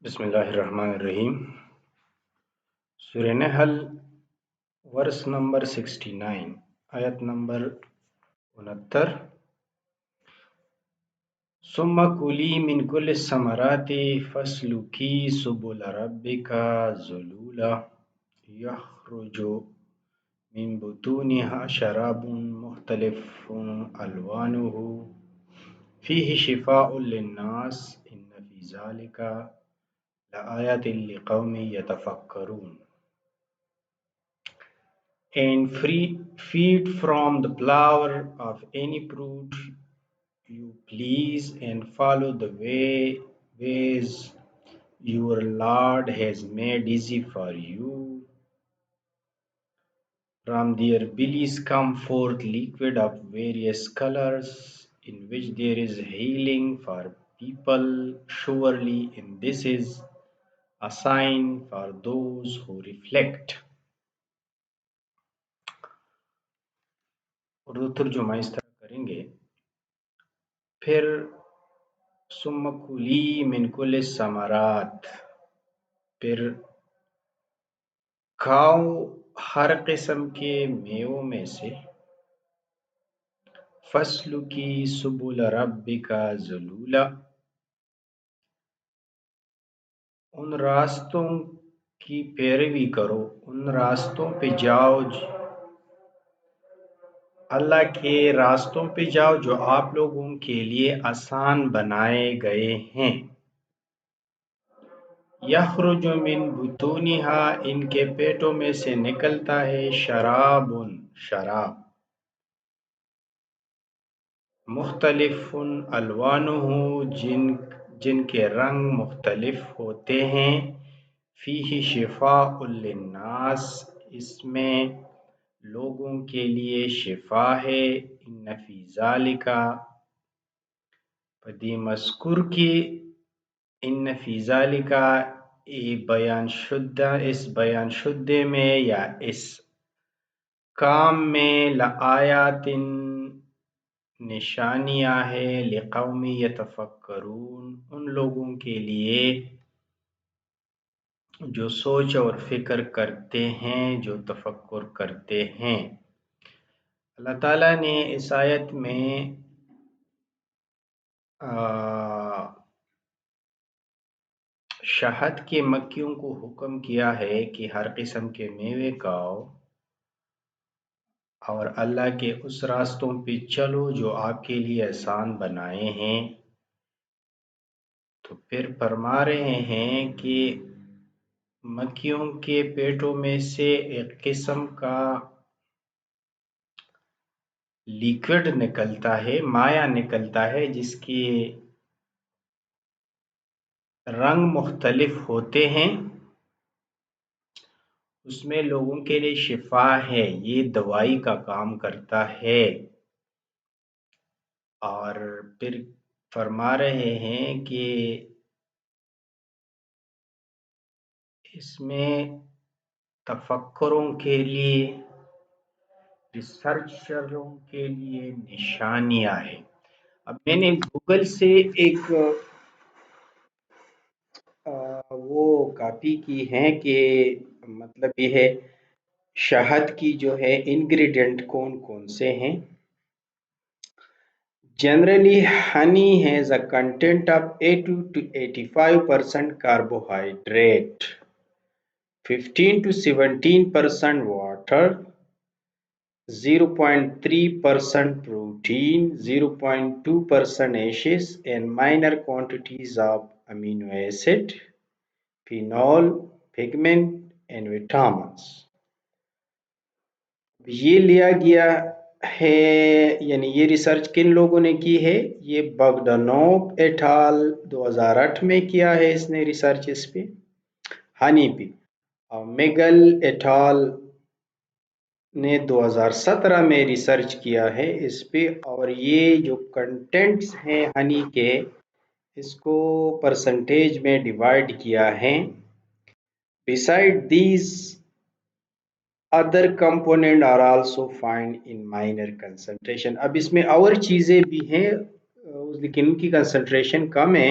بسم اللہ الرحمن الرحیم۔ سورہ نحل ورس نمبر 69 آیت نمبر 69۔ ثم کلی من کل الثمرات فاسلکی سبل ربک ذلولا یخرج من بطونها شراب مختلف الوانه فیہ شفاء للناس ان فی ذلک لآیات لقوم یتفکرون۔ And feed from the flower of any fruit you please, and follow the ways your Lord has made easy for you. From their bellies come forth liquid of various colors, in which there is healing for people. Surely in this is a sign for those who reflect. Urdu ترجمہ اس طرح کریں گے، پھر ثم کلی من کل الثمرات، پھر کھاؤ ہر قسم کے میووں میں سے، فاسلکی سبل ربک ذلولا، ان راستوں کی پیروی کرو، ان راستوں پہ جاؤ، اللہ کے راستوں پہ جاؤ جو آپ لوگوں کے لیے آسان بنائے گئے ہیں۔ یخرج من بطونہا، ان کے پیٹوں میں سے نکلتا ہے شراب، مختلف الوانہ، جن کے رنگ مختلف ہوتے ہیں، فیہ شفاء للناس، اس میں لوگوں کے لیے شفا ہے، ان فی ذالک، پدی مذکور کی، ان فی ذالک، اس بیان شدے میں یا اس کام میں، لآیات، نشانیاں ہے، لقوم یتفکرون، ان لوگوں کے لیے جو سوچ اور فکر کرتے ہیں، جو تفکر کرتے ہیں۔ اللہ تعالیٰ نے اس آیت میں شہد کے مکھیوں کو حکم کیا ہے کہ ہر قسم کے میوے کھاؤ اور اللہ کے اس راستوں پہ چلو جو آپ کے لیے آسان بنائے ہیں۔ تو پھر فرما رہے ہیں کہ مکھیوں کے پیٹوں میں سے ایک قسم کا لیکوڈ نکلتا ہے، مائع نکلتا ہے، جس کے رنگ مختلف ہوتے ہیں، اس میں لوگوں کے لیے شفا ہے، یہ دوائی کا کام کرتا ہے۔ اور پھر فرما رہے ہیں کہ اس میں تفکروں کے لیے، ریسرچروں کے لیے نشانیاں ہیں۔ اب میں نے گوگل سے ایک وہ کاپی کی ہے کہ مطلب یہ ہے شہد کی جو ہے انگریڈینٹ کون کون سے ہیں۔ Generally, honey has a content of 80 to 85% carbohydrate, 15 to 17% water, 0.3% protein, 0.2% ashes, and minor quantities of amino acid, phenol, pigment, and vitamins. یہ لیا گیا ہے، یعنی یہ ریسرچ کن لوگوں نے کی ہے؟ یہ بگڈانوف ایٹال 2008 میں کیا ہے اس نے ریسرچ اس پہ، ہنی پہ، اور میگل ایٹال نے 2017 میں ریسرچ کیا ہے اس پہ، اور یہ جو کنٹینٹس ہیں ہنی کے، اس کو پرسنٹیج میں ڈیوائیڈ کیا ہے۔ Beside these, other components are also found in minor concentration. اب اس میں اور چیزیں بھی ہیں لیکن ان کی کنسنٹریشن کم ہے۔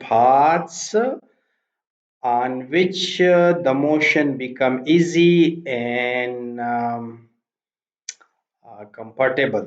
paths on which the motion become easy and comfortable,